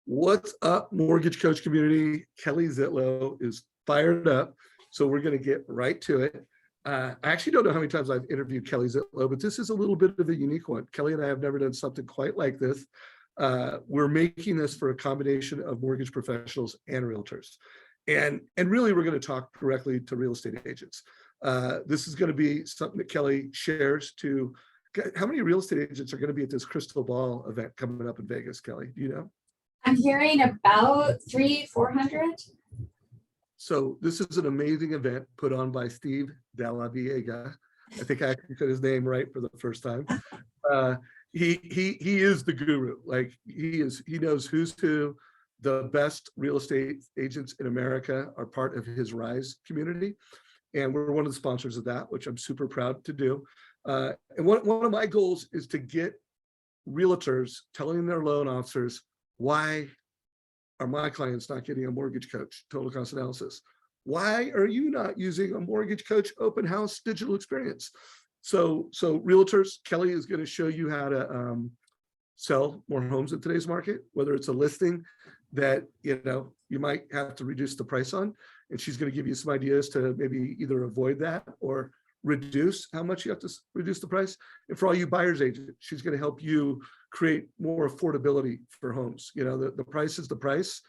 What's up, Mortgage Coach community? Kelly Zitlow is fired up, so we're going to get right to it. I actually don't know how many times I've interviewed Kelly Zitlow, but this is a little bit of a unique one. Kelly and I have never done something quite like this. We're making this for a combination of mortgage professionals and realtors. And really, we're going to talk directly to real estate agents. This is going to be something that Kelly shares to. How many real estate agents are going to be at this Crystal Ball event coming up in Vegas, Kelly? Do you know? I'm hearing about 300-400. So this is an amazing event put on by Steve Della Viega. I think I actually said his name right for the first time. He is the guru. Like he knows who's who. The best real estate agents in America are part of his Rise community. And we're one of the sponsors of that, which I'm super proud to do. And one of my goals is to get realtors telling their loan officers, why are my clients not getting a mortgage coach total cost analysis? Why are you not using a mortgage coach open house digital experience? So realtors, Kelly is going to show you how to sell more homes in today's market, whether it's a listing that you might have to reduce the price on, and she's going to give you some ideas to maybe either avoid that or reduce how much you have to reduce the price. And for all you buyers agents, she's going to help you create more affordability for homes. The price is the price,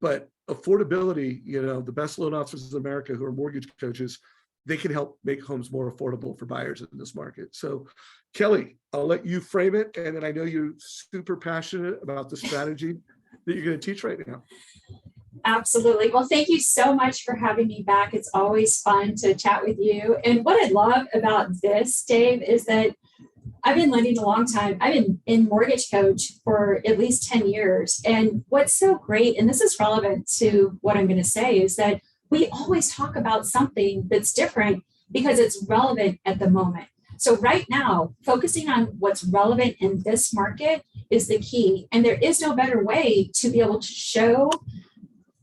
but affordability, the best loan officers in America who are mortgage coaches, they can help make homes more affordable for buyers in this market. So Kelly, I'll let you frame it. And then I know you're super passionate about the strategy that you're going to teach right now. Absolutely. Well, thank you so much for having me back. It's always fun to chat with you. And what I love about this, Dave, is that I've been lending a long time. I've been in mortgage coach for at least 10 years. And what's so great, and this is relevant to what I'm going to say, is that we always talk about something that's different because it's relevant at the moment. So right now, focusing on what's relevant in this market is the key. And there is no better way to be able to show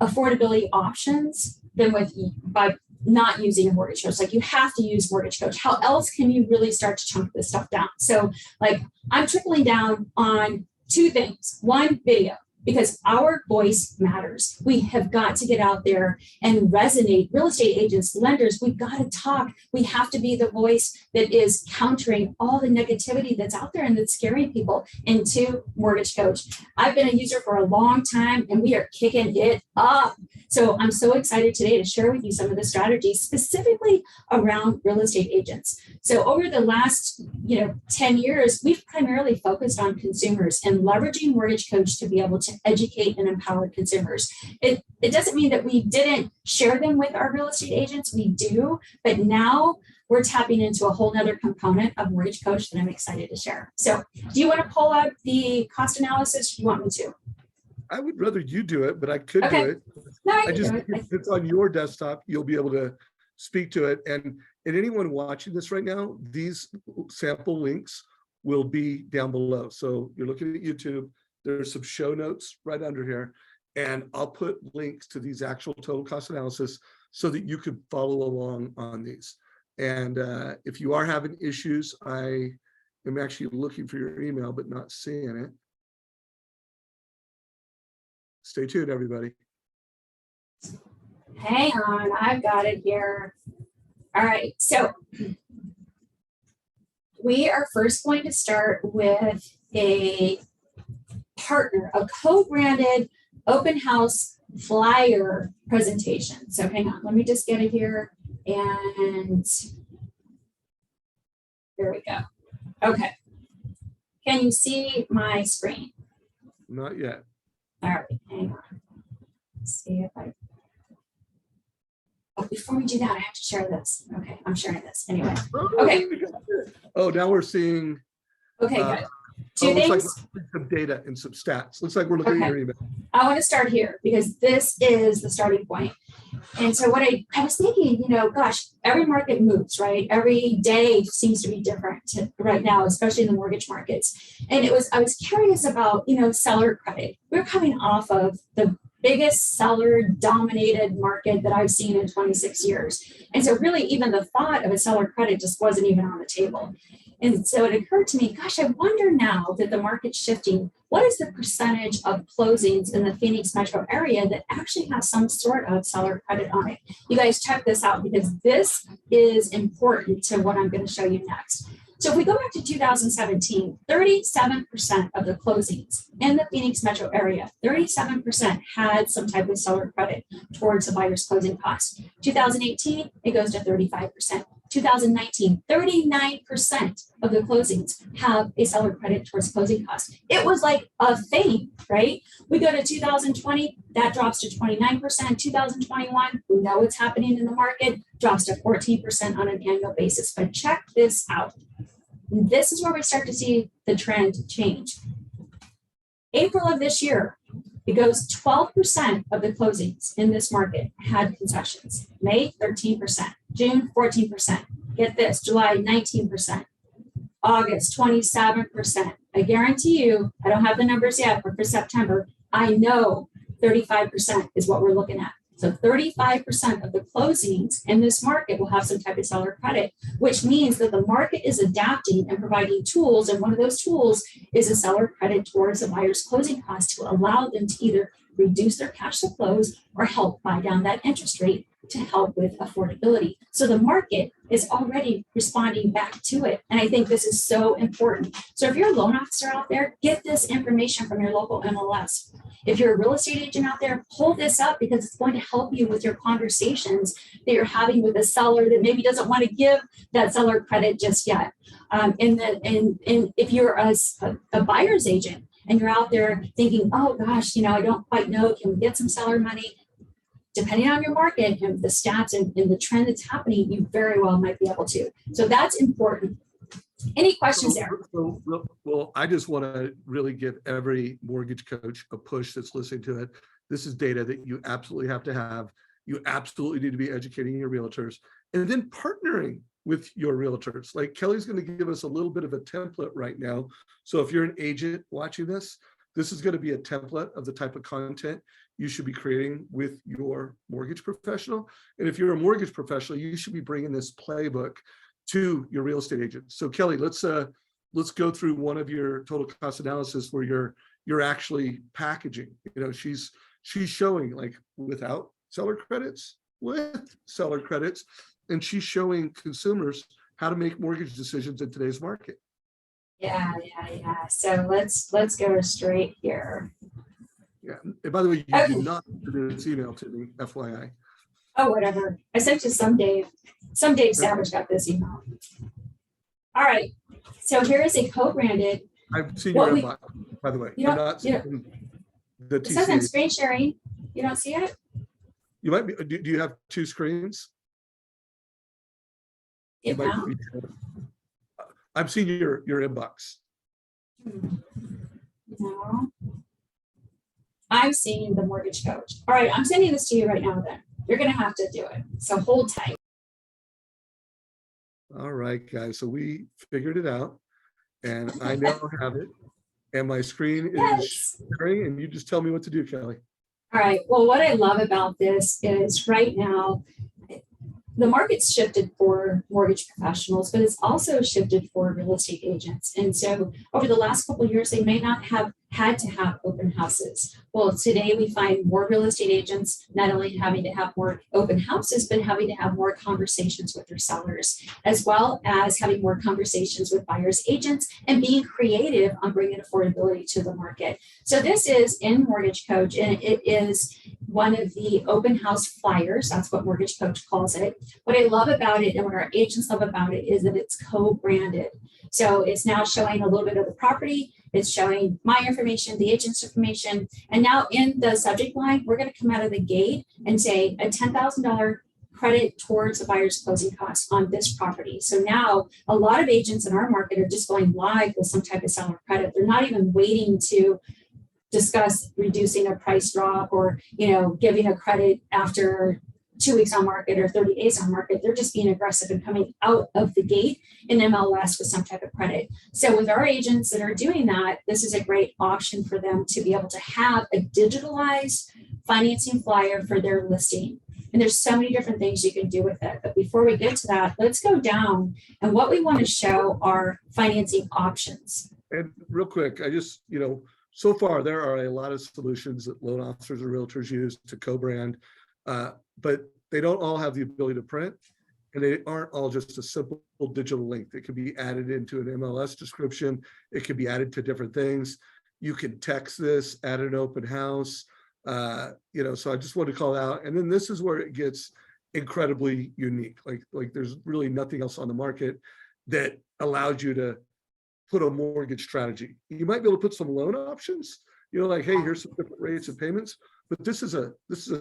affordability options than by not using a mortgage coach. Like, you have to use mortgage coach. How else can you really start to chunk this stuff down? So like, I'm tripling down on two things. One, video, because our voice matters. We have got to get out there and resonate. Real estate agents, lenders, we've got to talk. We have to be the voice that is countering all the negativity that's out there and that's scaring people into mortgage coach. I've been a user for a long time and we are kicking it up. So I'm so excited today to share with you some of the strategies specifically around real estate agents. So over the last 10 years, we've primarily focused on consumers and leveraging mortgage coach to be able to educate and empower consumers. It doesn't mean that we didn't share them with our real estate agents. We do, but now we're tapping into a whole nother component of mortgage coach that I'm excited to share. So do you want to pull up the cost analysis? Do you want me to? I would rather you do it, but I could do it. No, I just think if it's on your desktop, you'll be able to speak to it. And anyone watching this right now, these sample links will be down below. So you're looking at YouTube, there's some show notes right under here, and I'll put links to these actual total cost analysis so that you could follow along on these. And if you are having issues, I am actually looking for your email, but not seeing it. Stay tuned, everybody. Hang on, I've got it here. All right, so we are first going to start with a partner, a co-branded open house flyer presentation. So hang on, let me just get it here. And there we go. Okay. Can you see my screen? Not yet. All right, hang on. Let's see if I. Oh, before we do that, I have to share this. Okay, I'm sharing this anyway. Okay. Oh, now we're seeing. Okay, good. Two looks things. like some data and some stats. Looks like we're looking at your email. I want to start here because this is the starting point. And so what I was thinking, gosh, every market moves, right? Every day seems to be different right now, especially in the mortgage markets. And I was curious about, seller credit. We're coming off of the biggest seller dominated market that I've seen in 26 years. And so really even the thought of a seller credit just wasn't even on the table. And so it occurred to me, gosh, I wonder now that the market's shifting, what is the percentage of closings in the Phoenix metro area that actually has some sort of seller credit on it? You guys check this out because this is important to what I'm going to show you next. So if we go back to 2017, 37% of the closings in the Phoenix metro area, 37% had some type of seller credit towards the buyer's closing costs. 2018, it goes to 35%. 2019, 39% of the closings have a seller credit towards closing costs. It was like a thing, right? We go to 2020, that drops to 29%. 2021, we know what's happening in the market, drops to 14% on an annual basis. But check this out. This is where we start to see the trend change. April of this year, it goes 12% of the closings in this market had concessions. May, 13%. June, 14%. Get this, July, 19%. August, 27%. I guarantee you, I don't have the numbers yet, but for September, I know 35% is what we're looking at. So 35% of the closings in this market will have some type of seller credit, which means that the market is adapting and providing tools. And one of those tools is a seller credit towards the buyer's closing cost to allow them to either reduce their cash to close or help buy down that interest rate to help with affordability. So the market is already responding back to it. And I think this is so important. So if you're a loan officer out there, get this information from your local MLS. If you're a real estate agent out there, pull this up because it's going to help you with your conversations that you're having with a seller that maybe doesn't want to give that seller credit just yet. And if you're a buyer's agent and you're out there thinking, oh gosh, I don't quite know, can we get some seller money? Depending on your market and the stats and the trend that's happening, you very well might be able to. So that's important. Any questions there? Well, I just want to really give every mortgage coach a push that's listening to it. This is data that you absolutely have to have. You absolutely need to be educating your realtors and then partnering with your realtors. Like Kelly's going to give us a little bit of a template right now. So if you're an agent watching this, this is going to be a template of the type of content you should be creating with your mortgage professional. And if you're a mortgage professional, you should be bringing this playbook to your real estate agent. So Kelly, let's go through one of your total cost analysis where you're actually packaging. She's showing like without seller credits, with seller credits, and she's showing consumers how to make mortgage decisions in today's market. Yeah. So let's go straight here. Yeah. And by the way, you did not send this email to me, FYI. Oh, whatever. I sent to some Dave. Some Dave Savage got this email. All right. So here is a co-branded. I've seen your inbox, by the way. I'm not seeing the TC. It says I'm screen sharing. You don't see it? You might be. Do you have two screens? I'm seeing your inbox. No. I'm seeing the mortgage coach. All right. I'm sending this to you right now then. You're going to have to do it. So hold tight. All right, guys. So we figured it out and I now have it. And my screen is sharing and you just tell me what to do, Kelly. All right. Well, what I love about this is right now, the market's shifted for mortgage professionals, but it's also shifted for real estate agents. And so over the last couple of years, they may not have had to have open houses. Well, today we find more real estate agents not only having to have more open houses, but having to have more conversations with their sellers, as well as having more conversations with buyers agents and being creative on bringing affordability to the market. So this is in Mortgage Coach, and it is one of the open house flyers. That's what Mortgage Coach calls it. What I love about it and what our agents love about it is that it's co-branded. So it's now showing a little bit of the property. It's showing my information, the agent's information. And now in the subject line, we're going to come out of the gate and say a $10,000 credit towards the buyer's closing costs on this property. So now a lot of agents in our market are just going live with some type of seller credit. They're not even waiting to discuss reducing a price drop or, giving a credit after 2 weeks on market or 30 days on market. They're just being aggressive and coming out of the gate in MLS with some type of credit. So with our agents that are doing that, this is a great option for them to be able to have a digitalized financing flyer for their listing. And there's so many different things you can do with it. But before we get to that, let's go down. And what we want to show are financing options. And real quick, I just, so far there are a lot of solutions that loan officers or realtors use to co-brand, but they don't all have the ability to print, and they aren't all just a simple digital link that can be added into an MLS description. It can be added to different things. You can text this, add an open house, so I just want to call out. And then this is where it gets incredibly unique. Like there's really nothing else on the market that allows you to put a mortgage strategy. You might be able to put some loan options, like, hey, here's some different rates and payments, but this is a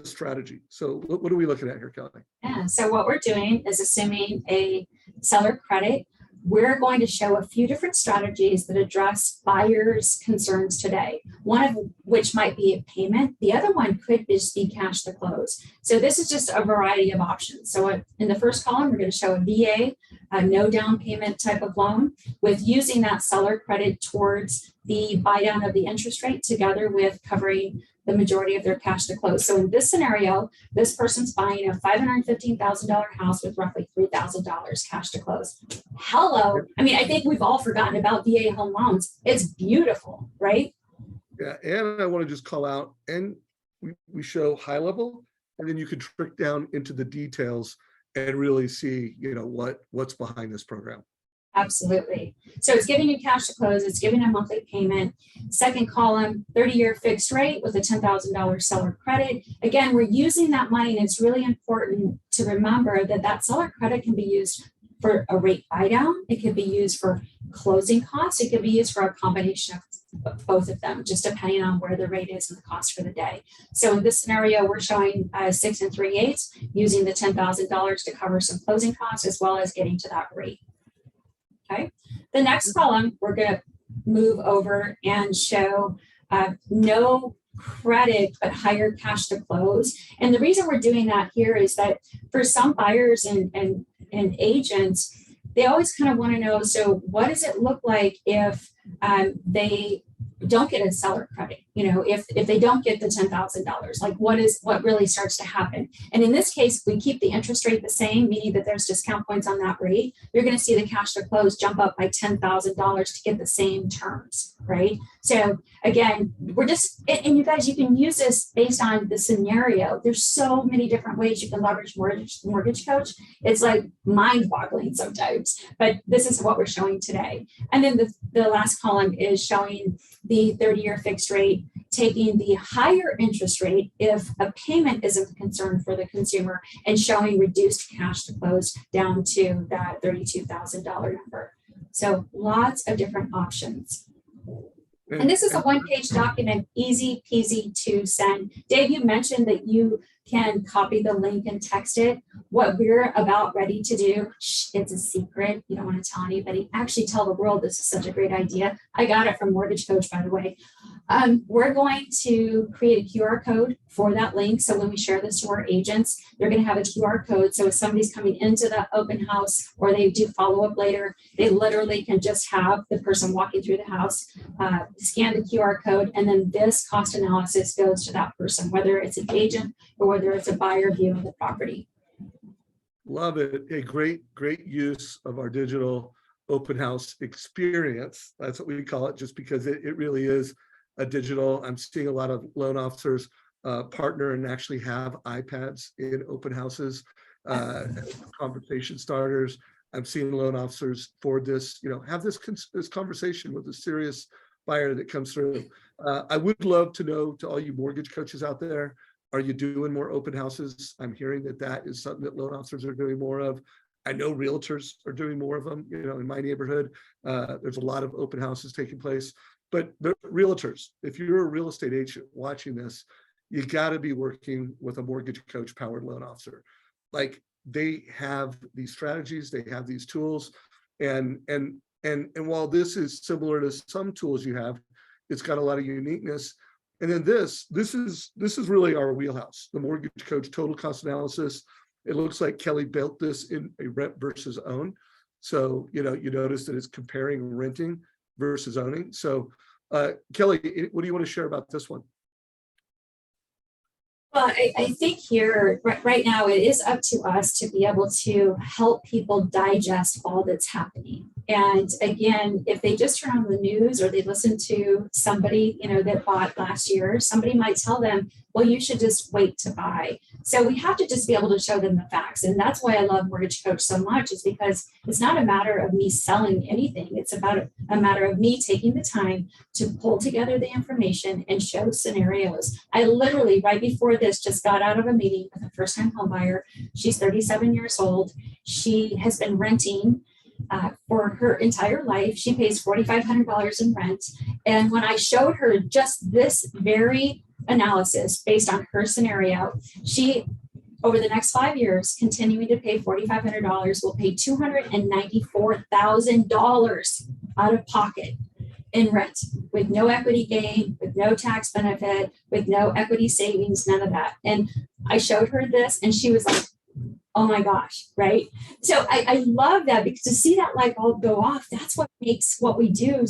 strategy. So what are we looking at here, Kelly? Yeah, so what we're doing is assuming a seller credit. We're going to show a few different strategies that address buyers' concerns today. One of which might be a payment. The other one could just be cash to close. So this is just a variety of options. So in the first column, we're going to show a VA, a no down payment type of loan, with using that seller credit towards the buy down of the interest rate together with covering the majority of their cash to close. So in this scenario, this person's buying a $515,000 house with roughly $3,000 cash to close. Hello. I mean, I think we've all forgotten about VA home loans. It's beautiful, right? Yeah, and I want to just call out, and we show high level, and then you can trick down into the details and really see, what's behind this program. Absolutely. So it's giving you cash to close. It's giving a monthly payment. Second column, 30-year fixed rate with a $10,000 seller credit. Again, we're using that money, and it's really important to remember that seller credit can be used for a rate buy down. It could be used for closing costs. It could be used for a combination of both of them, just depending on where the rate is and the cost for the day. So in this scenario, we're showing 6 3/8, using the $10,000 to cover some closing costs as well as getting to that rate. Okay. The next column, we're going to move over and show no credit, but higher cash to close. And the reason we're doing that here is that for some buyers and agents, they always kind of want to know, so what does it look like if they don't get a seller credit? If they don't get the $10,000, like what really starts to happen? And in this case, we keep the interest rate the same, meaning that there's discount points on that rate. You're going to see the cash to close jump up by $10,000 to get the same terms, right? So again, and you guys, you can use this based on the scenario. There's so many different ways you can leverage mortgage coach. It's like mind-boggling sometimes, but this is what we're showing today. And then the last column is showing the 30-year fixed rate, taking the higher interest rate if a payment isn't a concern for the consumer, and showing reduced cash to close down to that $32,000 number. So lots of different options. And this is a one-page document, easy peasy to send. Dave, you mentioned that you can copy the link and text it. What we're about ready to do, it's a secret. You don't want to tell anybody. Actually tell the world this is such a great idea. I got it from Mortgage Coach, by the way. We're going to create a QR code for that link. So when we share this to our agents, they're going to have a QR code. So if somebody's coming into the open house or they do follow up later, they literally can just have the person walking through the house scan the QR code, and then this cost analysis goes to that person, whether it's an agent or whether it's a buyer viewing the property. Love it. A great use of our digital open house experience. That's what we call it, just because it really is a digital. I'm seeing a lot of loan officers partner and actually have iPads in open houses, conversation starters. I'm seeing loan officers for this, have this conversation with a serious buyer that comes through. I would love to know, to all you mortgage coaches out there, are you doing more open houses? I'm hearing that is something that loan officers are doing more of. I know realtors are doing more of them. In my neighborhood, there's a lot of open houses taking place. But the realtors, if you're a real estate agent watching this, you got to be working with a mortgage coach powered loan officer. Like, they have these strategies, they have these tools, and while this is similar to some tools you have, it's got a lot of uniqueness. And then this is really our wheelhouse, the mortgage coach total cost analysis. It looks like Kelly built this in a rent versus own. So, you notice that it's comparing renting versus owning. So, Kelly, what do you want to share about this one? Well, I think here, right now, it is up to us to be able to help people digest all that's happening. And again, if they just turn on the news or they listen to somebody, that bought last year, somebody might tell them, well, you should just wait to buy. So we have to just be able to show them the facts. And that's why I love Mortgage Coach so much, is because it's not a matter of me selling anything. It's about a matter of me taking the time to pull together the information and show scenarios. I literally, right before this, just got out of a meeting with a first-time home buyer. She's 37 years old. She has been renting for her entire life. She pays $4,500 in rent. And when I showed her just this very analysis based on her scenario, she, over the next 5 years, continuing to pay $4,500, will pay $294,000 out of pocket in rent, with no equity gain, with no tax benefit, with no equity savings, none of that. And I showed her this and she was like, oh my gosh, right? So I love that, because to see that light bulb go off, that's what makes what we do,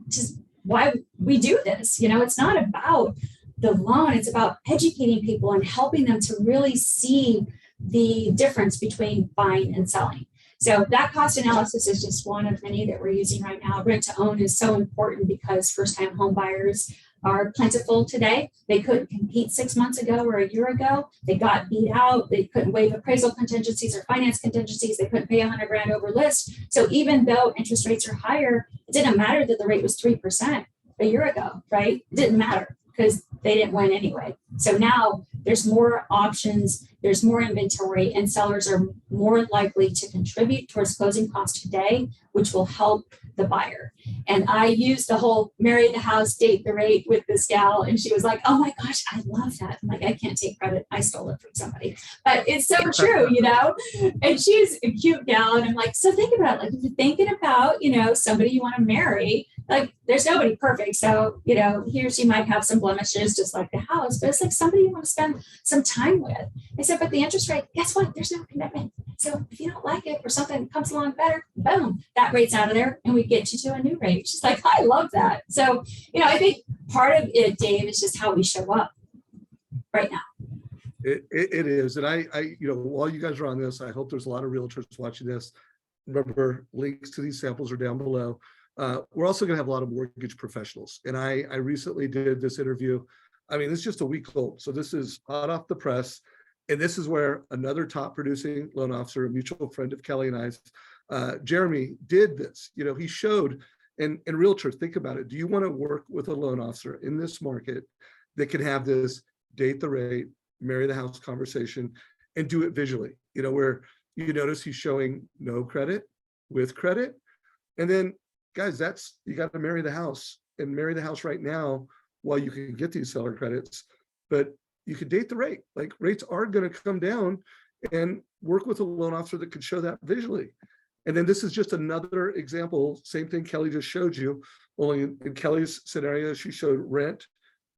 just why we do this. It's not about the loan, it's about educating people and helping them to really see the difference between buying and selling. So that cost analysis is just one of many that we're using right now. Rent to own is so important because first-time home buyers are plentiful today. They couldn't compete 6 months ago or a year ago. They got beat out. They couldn't waive appraisal contingencies or finance contingencies. They couldn't pay $100,000 over list. So even though interest rates are higher, it didn't matter that the rate was 3% a year ago, right? It didn't matter because they didn't win anyway. So now there's more options, there's more inventory, and sellers are more likely to contribute towards closing costs today, which will help the buyer. And I used the whole marry the house, date the rate with this gal. And she was like, oh my gosh, I love that. I'm like, I can't take credit. I stole it from somebody. But it's so true, And she's a cute gal. And I'm like, so think about it. Like, if you're thinking about, somebody you want to marry, like, there's nobody perfect. So, he or she might have some blemishes, just like the house, but it's like somebody you want to spend some time with. I said, but the interest rate, guess what? There's no commitment. So if you don't like it or something comes along better, boom, that rate's out of there and we get you to a new rate. She's like, I love that. So, I think part of it, Dave, is just how we show up right now. It is. And I, while you guys are on this, I hope there's a lot of realtors watching this. Remember, links to these samples are down below. We're also going to have a lot of mortgage professionals. And I recently did this interview. I mean, it's just a week old. So this is hot off the press. And this is where another top producing loan officer, a mutual friend of Kelly and I's, Jeremy, did this. He showed, and realtors, think about it. Do you want to work with a loan officer in this market that can have this date the rate, marry the house conversation, and do it visually? Where you notice he's showing no credit, with credit. And then, guys, you got to marry the house, and marry the house right now while you can get these seller credits. But you could date the rate. Like, rates are going to come down, and work with a loan officer that can show that visually. And then this is just another example, same thing Kelly just showed you, only in Kelly's scenario, she showed rent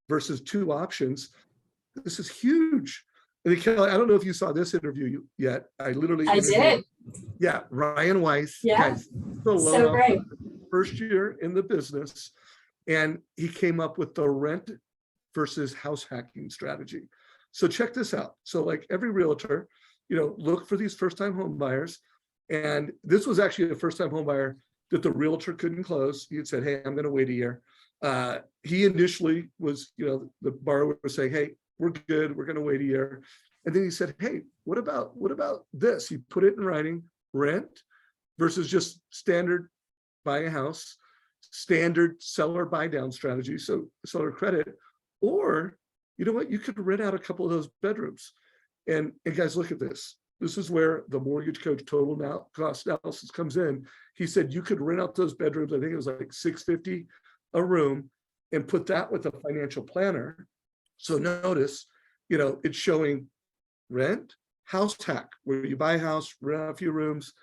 versus 2 options. This is huge. And then, Kelly, I don't know if you saw this interview yet. I did. Yeah, Ryan Weiss. Yeah, guys, so great. First year in the business, and he came up with the rent versus house hacking strategy. So check this out. So like every realtor, look for these first-time home buyers. And this was actually a first-time home buyer that the realtor couldn't close. He had said, hey, I'm going to wait a year. He initially was, the borrower was saying, hey, we're good. We're going to wait a year. And then he said, hey, what about this? He put it in writing, rent versus just standard buy a house, standard seller buy down strategy. So seller credit, or you know what, you could rent out a couple of those bedrooms. And guys, look at this. This is where the Mortgage Coach total cost analysis comes in. He said you could rent out those bedrooms. I think it was like $650 a room, and put that with a financial planner. So notice, it's showing rent, house hack, where you buy a house, rent out a few rooms,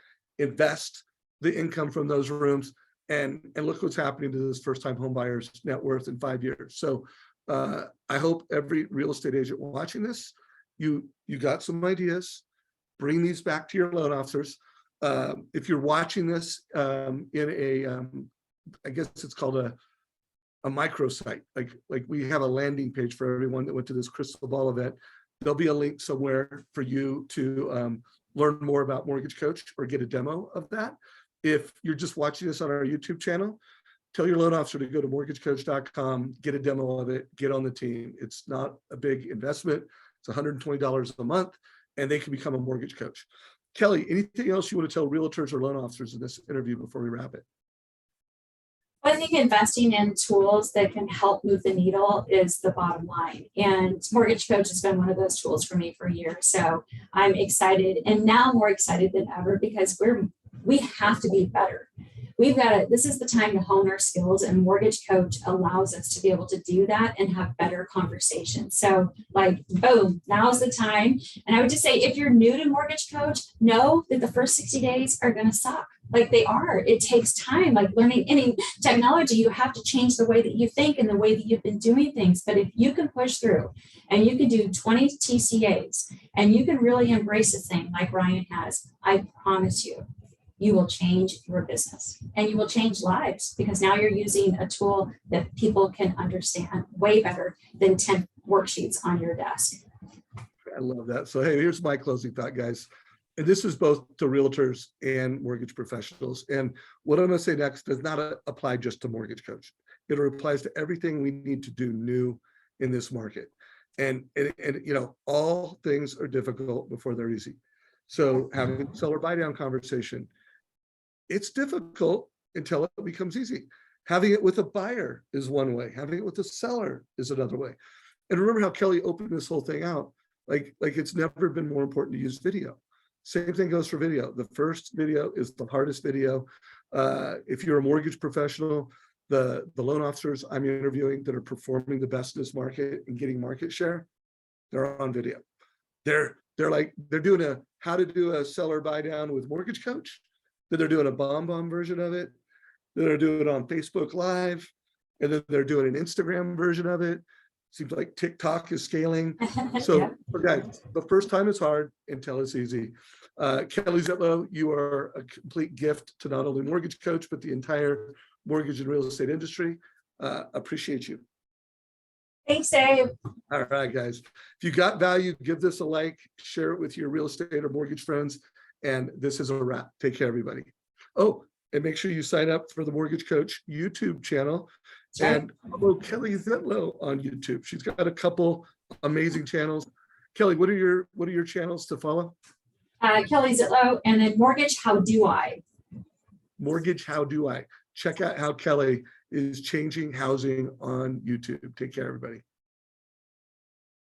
invest the income from those rooms, and look what's happening to this first-time home buyer's net worth in 5 years. So I hope every real estate agent watching this, you got some ideas. Bring these back to your loan officers. If you're watching this in a, I guess it's called a microsite, like we have a landing page for everyone that went to this crystal ball event. there'll be a link somewhere for you to learn more about Mortgage Coach or get a demo of that. If you're just watching this on our YouTube channel, tell your loan officer to go to mortgagecoach.com, get a demo of it, get on the team. It's not a big investment. It's $120 a month, and they can become a mortgage coach. Kelly, anything else you want to tell realtors or loan officers in this interview before we wrap it? I think investing in tools that can help move the needle is the bottom line. And Mortgage Coach has been one of those tools for me for years. So I'm excited, and now more excited than ever, because we have to be better. We've got to, this is the time to hone our skills, and Mortgage Coach allows us to be able to do that and have better conversations. So like, boom, now's the time. And I would just say, if you're new to Mortgage Coach, know that the first 60 days are going to suck. Like they are. It takes time. Like learning any technology, you have to change the way that you think and the way that you've been doing things. But if you can push through and you can do 20 TCAs and you can really embrace a thing like Ryan has, I promise you, you will change your business and you will change lives, because now you're using a tool that people can understand way better than 10 worksheets on your desk. I love that. So, hey, here's my closing thought, guys. And this is both to realtors and mortgage professionals. And what I'm going to say next does not apply just to Mortgage Coach. It applies to everything we need to do new in this market. And you know, all things are difficult before they're easy. So having a seller buy down conversation, it's difficult until it becomes easy. Having it with a buyer is one way. Having it with a seller is another way. And remember how Kelly opened this whole thing out. Like it's never been more important to use video. Same thing goes for video. The first video is the hardest video. If you're a mortgage professional, the loan officers I'm interviewing that are performing the best in this market and getting market share, they're on video. They're doing a how to do a seller buy down with Mortgage Coach. Then they're doing a bomb version of it. Then they're doing it on Facebook Live, and then they're doing an Instagram version of it. Seems like TikTok is scaling. So, Yeah. guys, the first time is hard until it's easy. Kelly Zitlow, you are a complete gift to not only Mortgage Coach, but the entire mortgage and real estate industry. Appreciate you. Thanks, Dave. All right, guys. If you got value, give this a like, share it with your real estate or mortgage friends. And this is a wrap. Take care, everybody. Oh, and make sure you sign up for the Mortgage Coach YouTube channel. And follow Kelly Zitlow on YouTube. She's got a couple amazing channels. Kelly, what are your channels to follow? Kelly Zitlow, and then Mortgage How Do I? Mortgage How Do I? Check out how Kelly is changing housing on YouTube. Take care, everybody.